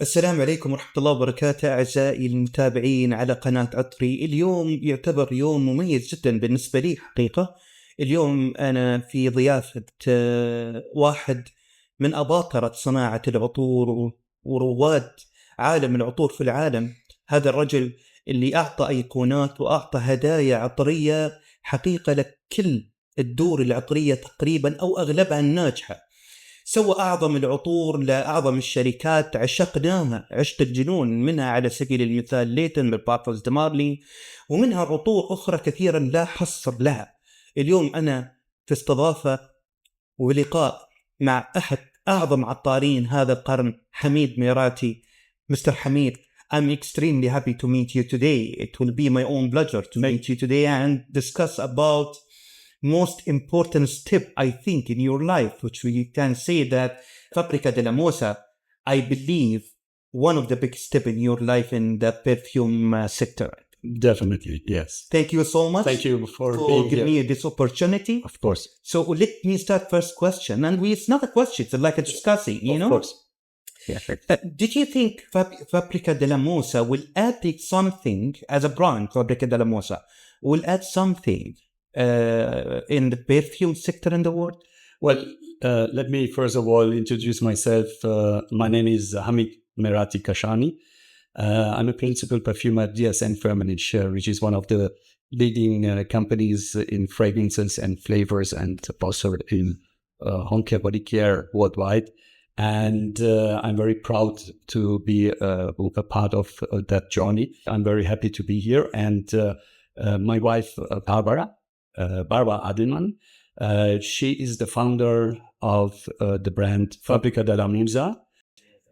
السلام عليكم ورحمة الله وبركاته أعزائي المتابعين على قناة عطري. اليوم يعتبر يوم مميز جدا بالنسبة لي حقيقة. اليوم أنا في ضيافة واحد من أباطرة صناعة العطور ورواد عالم العطور في العالم. هذا الرجل اللي أعطى أيقونات وأعطى هدايا عطرية حقيقة لكل الدور العطرية تقريبا أو أغلبها الناجحة. سوى أعظم العطور لأعظم الشركات عشقناها عشق الجنون، منها على سبيل المثال ليتن بالبابلز دمارلي، ومنها عطور أخرى كثيرا لا حصر لها. اليوم أنا في استضافة ولقاء مع أحد أعظم عطارين هذا القرن، حميد ميراتي. Mr. Hamid, I'm extremely happy to meet you today. It will be my own pleasure to meet you today and discuss about most important step I think in your life, which we can say that Fabrica della Mosa, I believe one of the big step in your life in the perfume sector. Definitely, yes. Thank you so much. Thank you for giving here. me this opportunity. Of course. So let me start first question, and it's not a question, it's like a discussing, you know? Of course. Yeah. Did you think Fabrica della Mosa will add something as a brand, Fabrica della Mosa, will add something in the perfume sector in the world? Well, let me first of all introduce myself. My name is Hamid Meraty Kashani. I'm a principal perfumer at DSN Firmenich, which is one of the leading companies in fragrances and flavors and also in home care, body care worldwide. And I'm very proud to be a part of that journey. I'm very happy to be here. And my wife, Barbara Adelman, she is the founder of the brand Fabrica della Musa.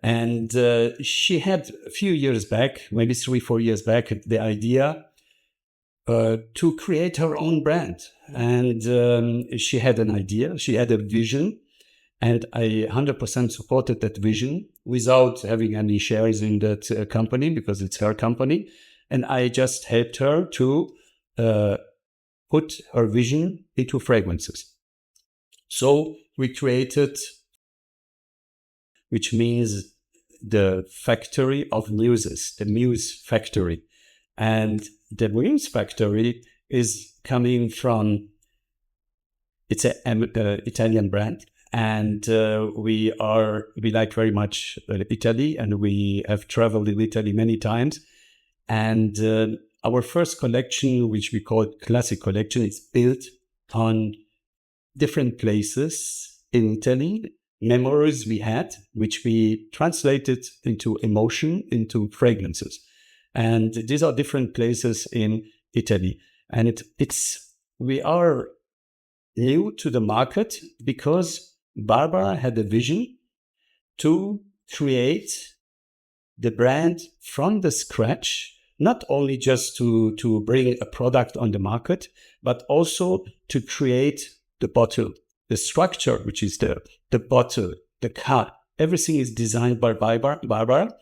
And she had a few years back, maybe 3-4 years back, the idea to create her own brand. And she had an idea, she had a vision, and I 100% supported that vision without having any shares in that company because it's her company. And I just helped her to put her vision into fragrances. So we created, which means the factory of muses, the Muse Factory. And the Muse Factory is coming from, it's an Italian brand. And we like very much Italy, and we have traveled in Italy many times. And our first collection, which we call Classic Collection, is built on different places in Italy, memories we had, which we translated into emotion, into fragrances. And these are different places in Italy. And we are new to the market because Barbara had a vision to create the brand from the scratch, not only just to bring a product on the market, but also to create the bottle, the structure, which is the bottle, the cut. Everything is designed by Barbara.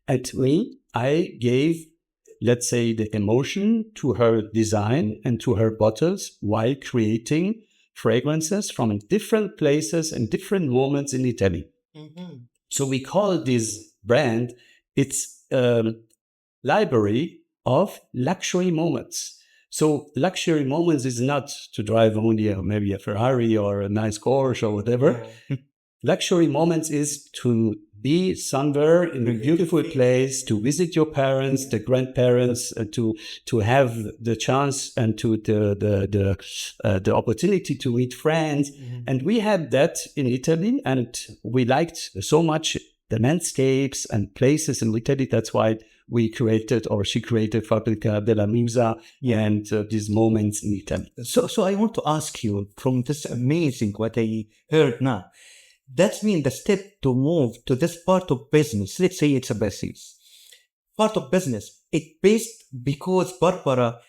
And I gave, let's say, the emotion to her design and to her bottles while creating fragrances from different places and different moments in Italy. Mm-hmm. So we call this brand, it's a library of luxury moments. So luxury moments is not to drive only maybe a Ferrari or a nice Porsche or whatever. Luxury moments is to be somewhere in a beautiful place, to visit your parents, the grandparents, to have the chance and to the opportunity to meet friends. Mm-hmm. And we had that in Italy, and we liked so much the landscapes and places in Italy. That's why she created Fabrica della Musa and these moments in Italy. So I want to ask you, from this amazing what I heard now, that means the step to move to this part of business, let's say it's a business, part of business, it's based because Barbara,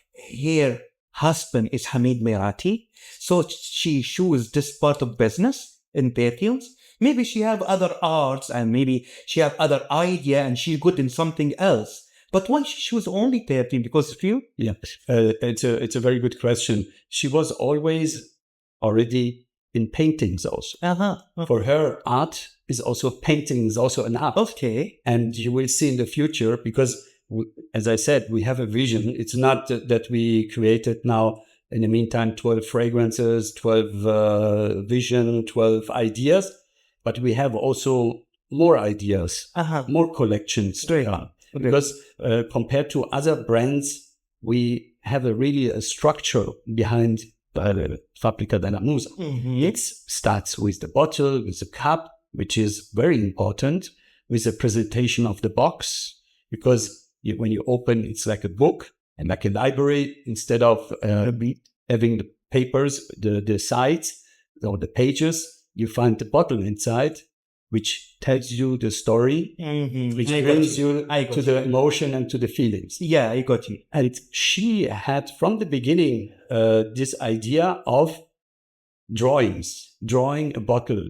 her husband is Hamid Meraty, so she chose this part of business in perfumes. Maybe she have other arts and maybe she have other idea and she's good in something else. But why she choose only perfume? Because of you? Yeah, it's a very good question. She was always already in paintings also. Uh-huh. For her, art is also painting, is also an art. Okay. And you will see in the future, because as I said, we have a vision. It's not that we created now, in the meantime, 12 fragrances, 12 vision, 12 ideas, but we have also more ideas, more collections. Because compared to other brands, we have really a structure behind Fabbrica della Musa. It starts with the bottle, with the cup, which is very important, with the presentation of the box, because when you open, it's like a book and like a library. Instead of having the papers, the sides or the pages, you find the bottle inside, which tells you the story, which brings you to the emotion and to the feelings. Yeah, I got you. And she had from the beginning this idea of drawing a bottle,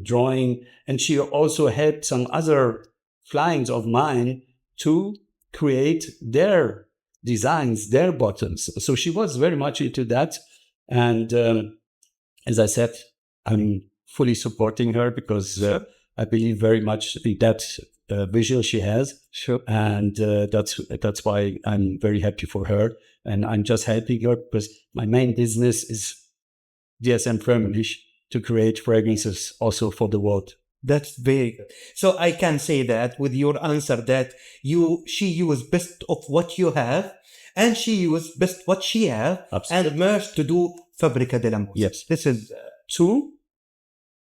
and she also had some other clients of mine to create their designs, their bottles. So she was very much into that. And as I said, I'm fully supporting her because I believe very much in that vision she has. Sure. And that's why I'm very happy for her. And I'm just helping her because my main business is DSM Firmenich to create fragrances also for the world. That's very good. So I can say that with your answer that she used best of what you have, and she used best what she have, and merged to do Fabbrica della Musa. Yes. This is to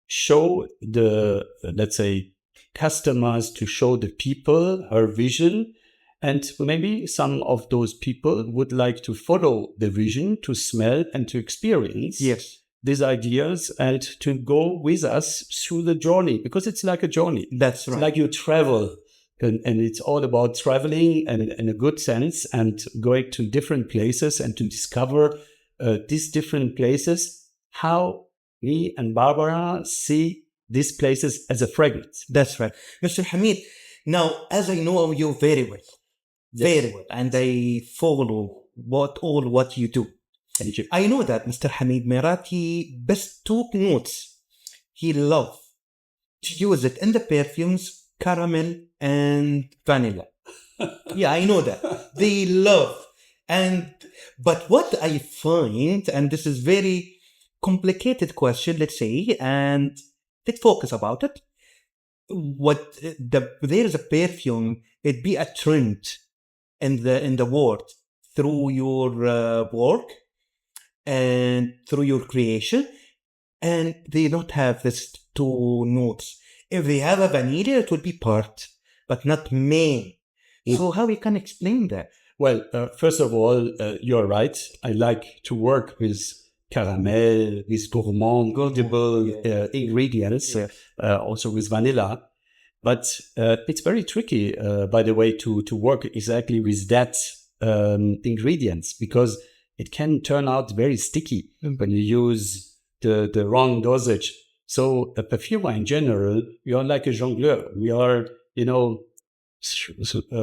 show the, let's say, customers, to show the people her vision. And maybe some of those people would like to follow the vision, to smell and to experience these ideas, and to go with us through the journey, because it's like a journey. That's right. It's like you travel, and it's all about traveling and in a good sense, and going to different places and to discover these different places, how me and Barbara see these places as a fragrance. That's right. Mr. Hamid, now, as I know you very well, and I follow what you do. Thank you. I know that Mr. Hamid Meiratي best two notes he loves to use it in the perfumes, caramel and vanilla. Yeah, I know that. They love. But what I find, and this is very complicated question, let's say, and let's focus about it. There is a perfume, it be a trend in the world through your work and through your creation, and they don't have this two notes. If they have a vanilla, it will be part, but not main. So how we can explain that? Well, first of all, you're right. I like to work with caramel, with gourmand, edible ingredients, also with vanilla. But it's very tricky, by the way, to work exactly with that ingredients, because it can turn out very sticky when you use the wrong dosage. So a perfumer in general, we are like a jongleur. We are,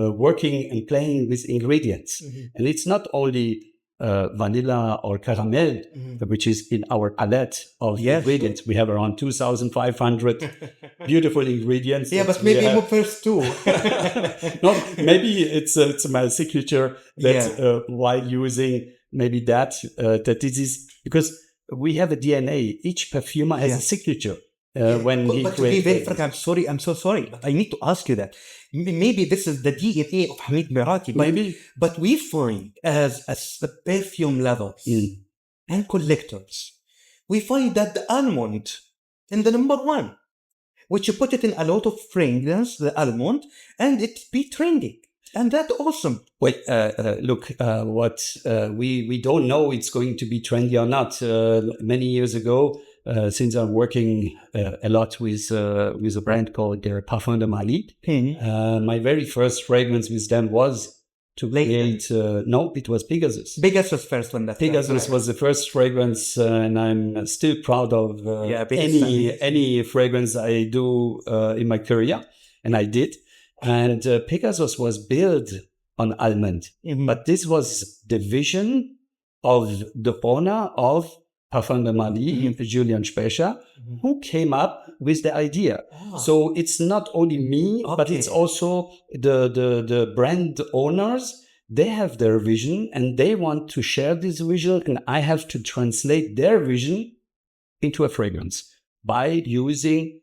working and playing with ingredients. And it's not only vanilla or caramel, which is in our palette of ingredients. We have around 2,500 beautiful ingredients. Yeah, but maybe more first two. No, maybe it's my signature that while using maybe that this is because we have a DNA. Each perfumer has a signature. When he but to be very frank, I'm so sorry, but I need to ask you that. Maybe this is the DNA of Hamid Meiratي. But we find as a perfume lovers and collectors, we find that the almond in the number one, which you put it in a lot of fragrance, the almond, and it be trending. And that's awesome. Well, look, what we don't know it's going to be trendy or not. Many years ago, since I'm working a lot with a brand called Parfum de Mali, my very first fragrance with them was to create. No, it was Pegasus. Pegasus first one. Pegasus was the first fragrance, and I'm still proud of any fragrance I do in my career, and I did. And Pegasus was built on almond, but this was the vision of the owner of Parfum de Mali, Julian Specher, who came up with the idea. So it's not only me, but it's also the brand owners. They have their vision and they want to share this vision, and I have to translate their vision into a fragrance by using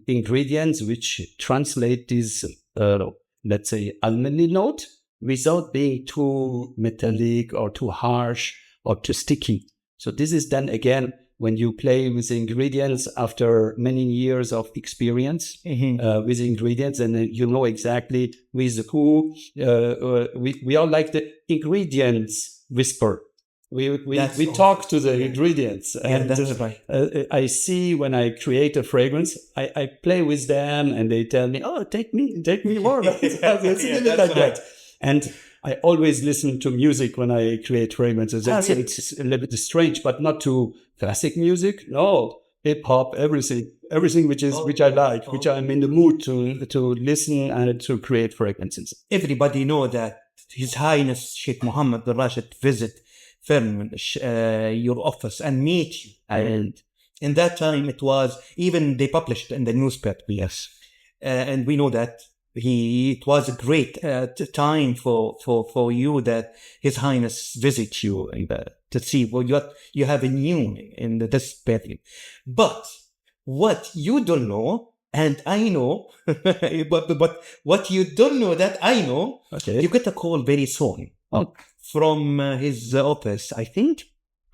ingredients which translate this, let's say, almond note without being too metallic or too harsh or too sticky. So this is then again when you play with ingredients after many years of experience with ingredients, and you know exactly with who. We are like the ingredients whisper. We talk to the ingredients, and that's right. I see when I create a fragrance, I play with them, and they tell me, "Oh, take me more." It's a little like that. And I always listen to music when I create fragrances. It's a little bit strange, but not to classic music. No, hip hop, everything which I like, which I'm in the mood to listen and to create fragrances. Everybody know that His Highness Sheikh Mohammed bin Rashid visit your office and meet you. And in that time, it was even they published in the newspaper. Yes, and we know that. It was a great time for you that His Highness visits you to see what you have new in this perfume. But what you don't know, and I know, but what you don't know that I know, you get a call very soon from his office, I think,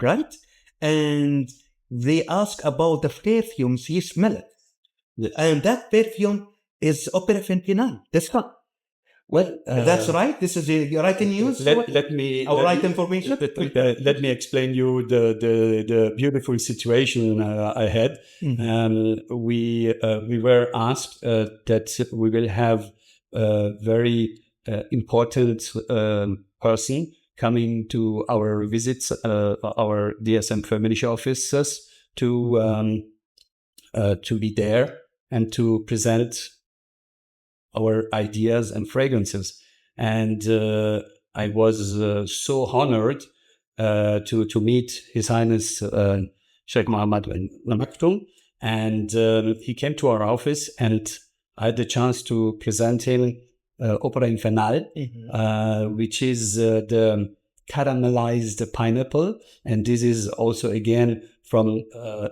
right? And they ask about the perfumes he smelled. And that perfume is Opera Fentanyl. That's right. Well, that's right. This is the right news. Let me right information. Let me explain you the beautiful situation I had. We were asked that we will have a very important person coming to our visits, our DSM family offices, to be there and to present our ideas and fragrances. And I was so honored to meet His Highness Sheikh Mohammed bin Maktoum. And he came to our office, and I had the chance to present him Opera Infernal, which is the caramelized pineapple. And this is also, again, from,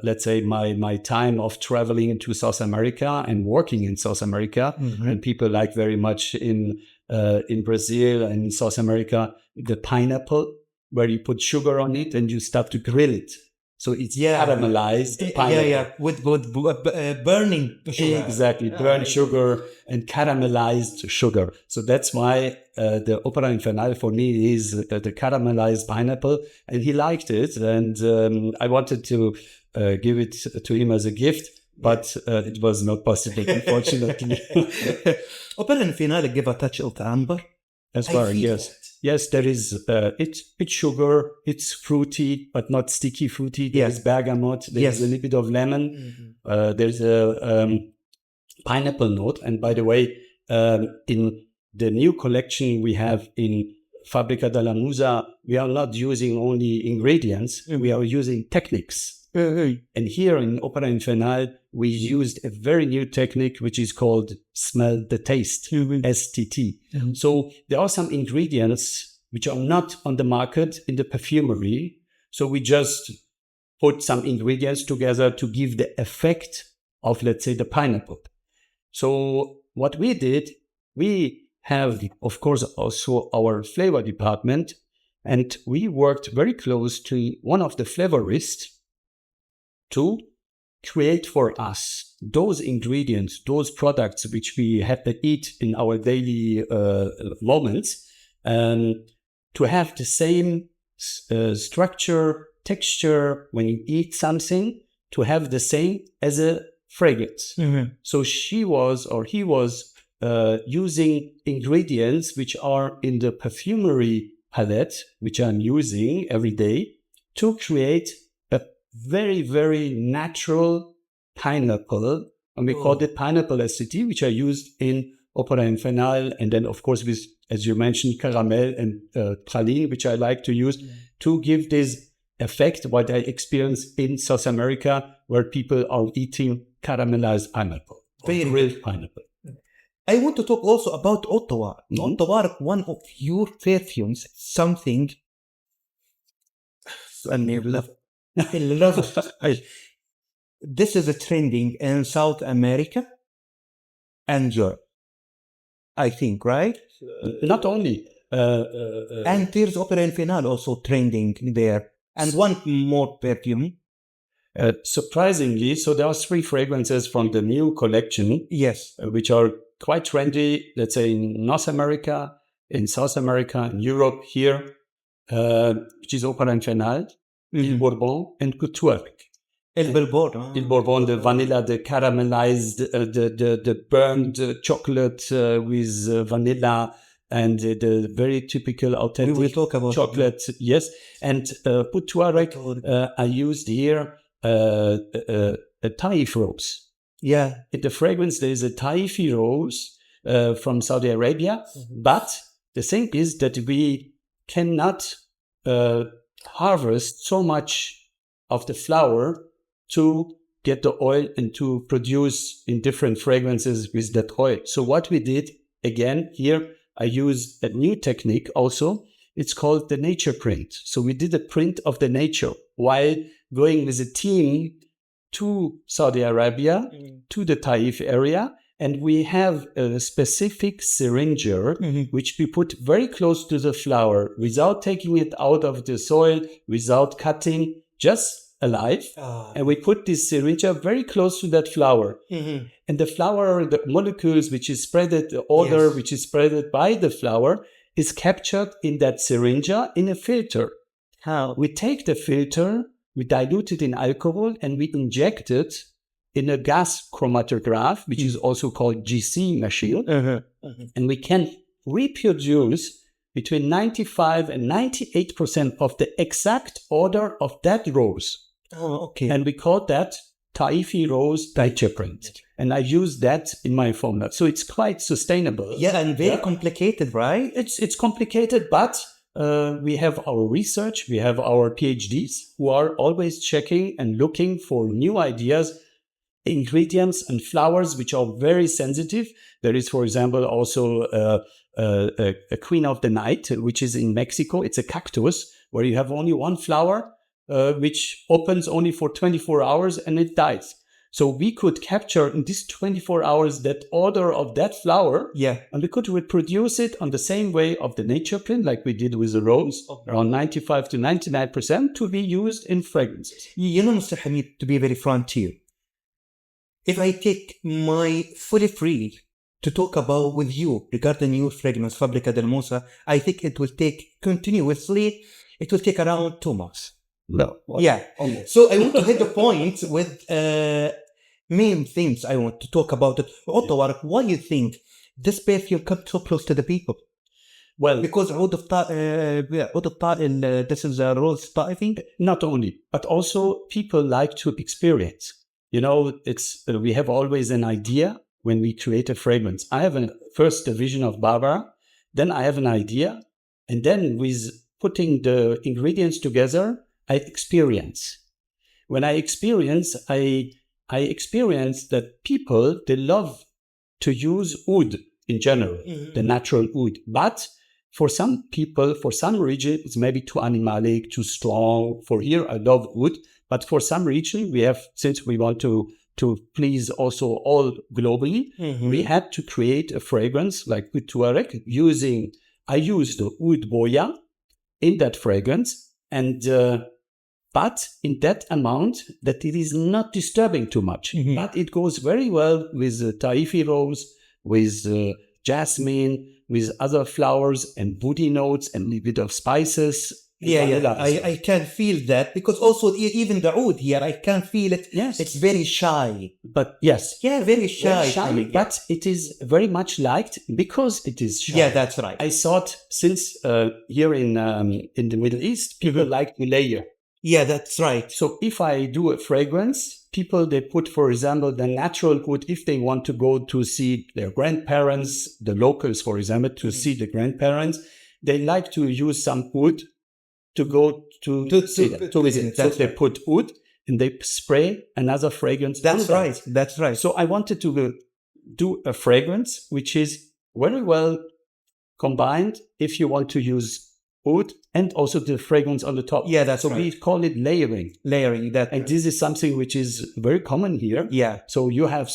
let's say, my time of traveling to South America and working in South America. And people like very much in Brazil and in South America, the pineapple, where you put sugar on it and you start to grill it. So it's caramelized pineapple. With burning sugar. Exactly, burnt sugar and caramelized sugar. So that's why the Opera Infernal for me is the caramelized pineapple, and he liked it. And I wanted to give it to him as a gift, but it was not possible, unfortunately. Opera Infernal give a touch of amber. As far, yes. Yes, there is, it's sugar, it's fruity, but not sticky fruity. There's bergamot, there's a little bit of lemon, there's a pineapple note. And by the way, in the new collection we have in Fabbrica della Musa, we are not using only ingredients, we are using techniques. And here in Opera Infernal, we used a very new technique, which is called Smell the Taste, STT. So there are some ingredients which are not on the market in the perfumery. So we just put some ingredients together to give the effect of, let's say, the pineapple. So what we did, we have, of course, also our flavor department, and we worked very close to one of the flavorists to create for us those ingredients, those products which we have to eat in our daily moments, to have the same structure, texture when you eat something, to have the same as a fragrance. So she was, or he was, using ingredients which are in the perfumery palette, which I'm using every day, to create very, very natural pineapple, and we call it pineapple STT, which are used in Opera Infernal, and then of course with, as you mentioned, caramel and praline, which I like to use to give this effect what I experienced in South America, where people are eating caramelized pineapple, grilled pineapple. I want to talk also about Ottawa. Ottawa, one of your perfumes, something. I love it. This is a trending in South America and Europe, I think, right? Not only. And there's Opera Infernal also trending there. And one more perfume. Surprisingly, so there are 3 fragrances from the new collection. Yes. Which are quite trendy, let's say in North America, in South America, in Europe, here, which is Opera Infernal, Il Bourbon, and Couture. Il Bourbon. Il Bourbon, the vanilla, the caramelized, the burned chocolate with vanilla, and the very typical authentic we will talk about chocolate. Yes. And Couture, I used here a Taif rose. Yeah. In the fragrance, there is a Taifi rose from Saudi Arabia. But the thing is that we cannot harvest so much of the flower to get the oil and to produce in different fragrances with that oil. So what we did, again, here, I used a new technique also. It's called the nature print. So we did a print of the nature while going with a team to Saudi Arabia, to the Taif area, and we have a specific syringer, which we put very close to the flower without taking it out of the soil, without cutting, just alive. And we put this syringer very close to that flower. And the flower, the molecules which is spreaded, the odor which is spreaded by the flower is captured in that syringer in a filter. How? We take the filter, we dilute it in alcohol, and we inject it in a gas chromatograph, which is also called GC machine. And we can reproduce between 95 and 98% of the exact odor of that rose. And we call that Taifi rose nature print. And I use that in my formula. So it's quite sustainable. Yeah, and very complicated, right? It's complicated, but we have our research, we have our PhDs who are always checking and looking for new ideas, ingredients and flowers which are very sensitive. There is, for example, also a queen of the night, which is in Mexico. It's a cactus where you have only one flower, which opens only for 24 hours and it dies. So we could capture in these 24 hours that odor of that flower, and we could reproduce it on the same way of the nature print, like we did with the rose, around 95 to 99% to be used in fragrances. You know, Mr. Hamid, to be very frank to you, if I take my fully free to talk about with you regarding your fragrance, Fabrica del Musa, I think it will take continuously, it will take around 2 months. No. Yeah. Almost. So I want to hit the point with main things I want to talk about it. Ottawa, why you think this perfume comes so close to the people? Well, because this is a rose Taifi. Not only, but also people like to experience. You know, we have always an idea when we create a fragrance. I have first a vision of Barbara, then I have an idea, and then with putting the ingredients together, I experience. When I experience, I experience that people, they love to use oud in general, the natural oud. But for some people, for some region, it's maybe too animalic, too strong. For here, I love oud. But for some region, we have, since we want to please also all globally, we had to create a fragrance like with Tuareg I used the oud boya in that fragrance, and but in that amount that it is not disturbing too much. But it goes very well with Taifi rose, with jasmine, with other flowers and woody notes and a bit of spices. I can feel that, because also even the oud here, I can feel it. Yes. It's very shy. But yes. Yeah, very shy. But it is very much liked because it is shy. Yeah, that's right. I thought since here in the Middle East, people like to layer. Yeah, that's right. So if I do a fragrance, people, they put, for example, the natural wood, if they want to go to see their grandparents, the locals, for example, to see the grandparents, they like to use some wood to go to visit. So they put oud and they spray another fragrance. That's right. That's right. So I wanted to do a fragrance which is very well combined if you want to use oud and also the fragrance on the top. Yeah, that's so right. we call it layering. And this is something which is very common here. Yeah. So you have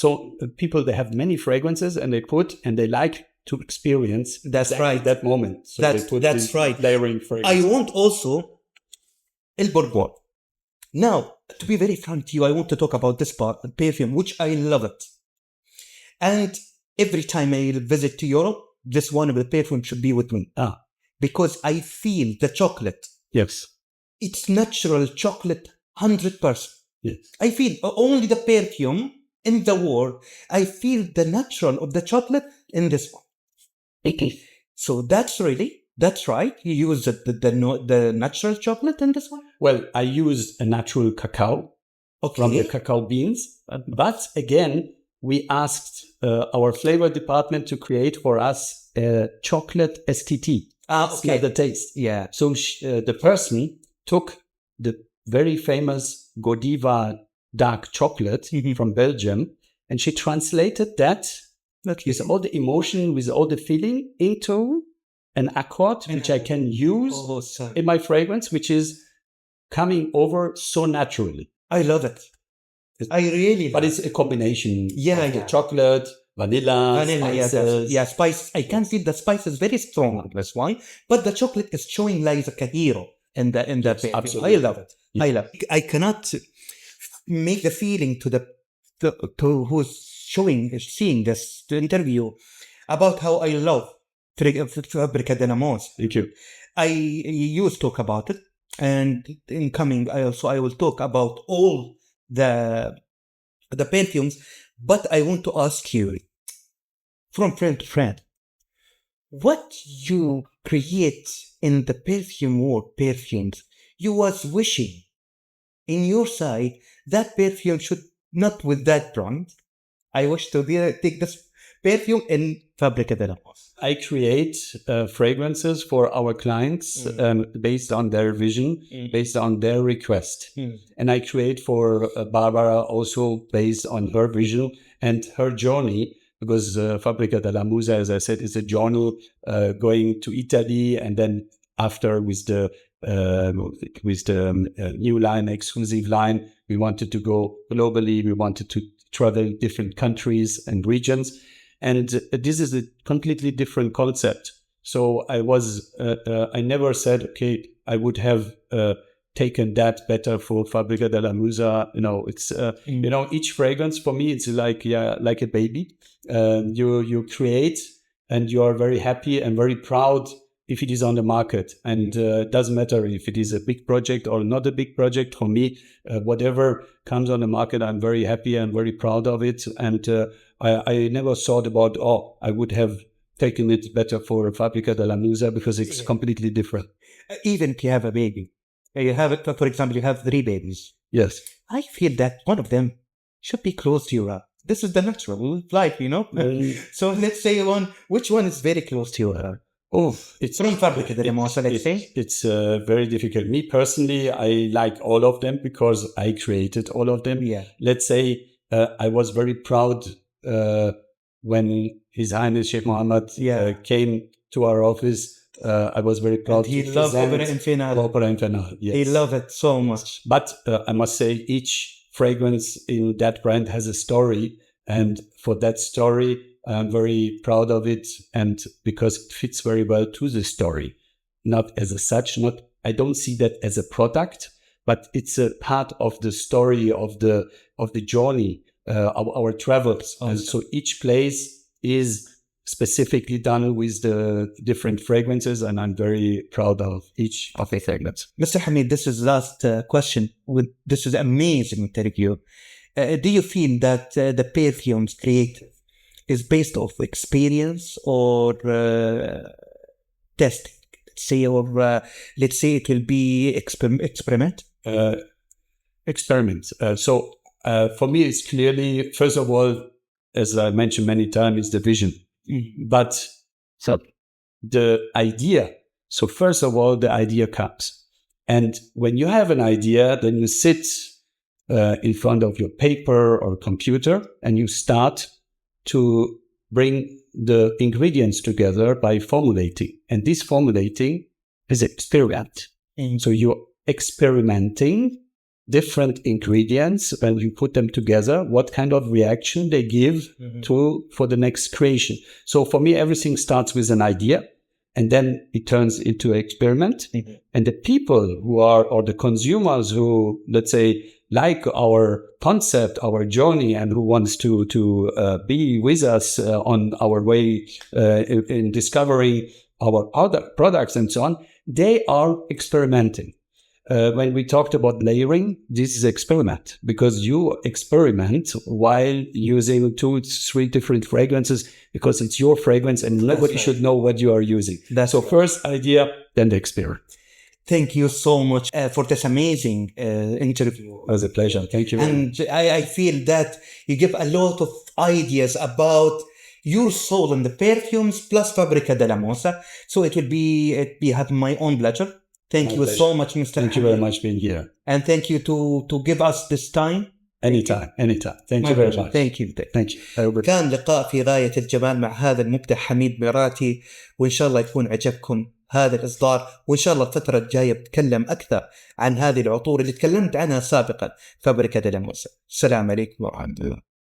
people, they have many fragrances and they like to experience that moment. So that's right. Layering fragrance. I want also El Bourbon. Now, to be very frank to you, I want to talk about this perfume, which I love it. And every time I visit to Europe, this one of the perfume should be with me. Because I feel the chocolate. Yes. It's natural chocolate, 100%. Yes. I feel only the perfume in the world. I feel the natural of the chocolate in this one. So that's right. You use the natural chocolate in this one? Well, I used a natural cacao from the cacao beans. But again, we asked our flavor department to create for us a chocolate STT. Okay. The taste. Yeah. So the person took the very famous Godiva dark chocolate from Belgium, and she translated that with all the emotion, with all the feeling into an accord which I can use in my fragrance, which is coming over so naturally. I love it. I really love But it's a combination of the chocolate, vanilla, spices. Yeah, spice. I can feel the spice is very strong. That's why. But the chocolate is showing like a hero in the perfume. Absolutely. I love it. Yeah. I love it. I cannot make the feeling to who's seeing this interview about how I love Fabrica della Mosa. Thank you. I used to talk about it, and in coming I will talk about all the perfumes. But I want to ask you, from friend to friend, what you create in the perfume world, perfumes, you was wishing in your side that perfume should not with that brand. I wish to take this perfume in Fabrica della Mosa. I create fragrances for our clients based on their vision, based on their request. And I create for Barbara also based on her vision and her journey, because Fabrica della Mosa, as I said, is a journal going to Italy, and then after with the new line, exclusive line, we wanted to go globally. We wanted to travel different countries and regions. And this is a completely different concept. So I never said, okay, I would have taken that better for Fabrica della Mosa. It's, each fragrance for me, it's like a baby. You create and you are very happy and very proud if it is on the market. And it doesn't matter if it is a big project or not a big project. For me, whatever comes on the market, I'm very happy and very proud of it. And I never thought about, I would have taken it better for Fabrica della Mosa, because it's completely different. Even if you have a baby, you have it, for example, you have 3 babies. Yes. I feel that one of them should be close to your heart. This is the natural life, So let's say which one is very close to your heart? It's from Fabrica della Mosa, let's say. It's very difficult. Me personally, I like all of them because I created all of them. Yeah. Let's say I was very proud when His Highness Sheikh Mohammed came to our office. I was very proud. He loved Opera Infernal. Yes. He loved it so much. But I must say, each fragrance in that brand has a story, and for that story, I'm very proud of it, and because it fits very well to the story, not as such. I don't see that as a product, but it's a part of the story of the journey, our travels. And so each place is specifically done with the different fragrances, and I'm very proud of each of the fragrances. Mr. Hamid, this is last question. This is amazing interview. Do you feel that the perfumes creative is based off experience or testing? Let's say it will be experiment. Experiments. So for me, it's clearly, first of all, as I mentioned many times, is the vision. But the idea. So first of all, the idea comes. And when you have an idea, then you sit in front of your paper or computer and you start to bring the ingredients together by formulating. And this formulating is experiment. So you're experimenting different ingredients, when you put them together, what kind of reaction they give for the next creation. So for me, everything starts with an idea, and then it turns into an experiment. And the people who are, or the consumers who, let's say, like our concept, our journey, and who wants to be with us on our way in discovering our other products and so on, they are experimenting. When we talked about layering, this is experiment, because you experiment while using 2-3 different fragrances, because it's your fragrance and nobody should know what you are using. So first idea, then the experiment. Thank you so much for this amazing interview. It was a pleasure. Thank you. And I feel that you give a lot of ideas about your soul and the perfumes plus Fabrica della Mosa. So it will be have my own pleasure. Thank you so much, Mr. Thank you very much for being here. And thank you to give us this time. Anytime. Thank you very much. Thank you. كان لقاء في غاية الجمال مع هذا المبدع حميد ميراتي، وإن شاء الله يكون عجبكم هذا الإصدار، وإن شاء الله الفترة الجاية بتكلم أكثر عن هذه العطور اللي تكلمت عنها سابقا، فابريكا ديلا موسى. السلام عليكم ورحمة الله.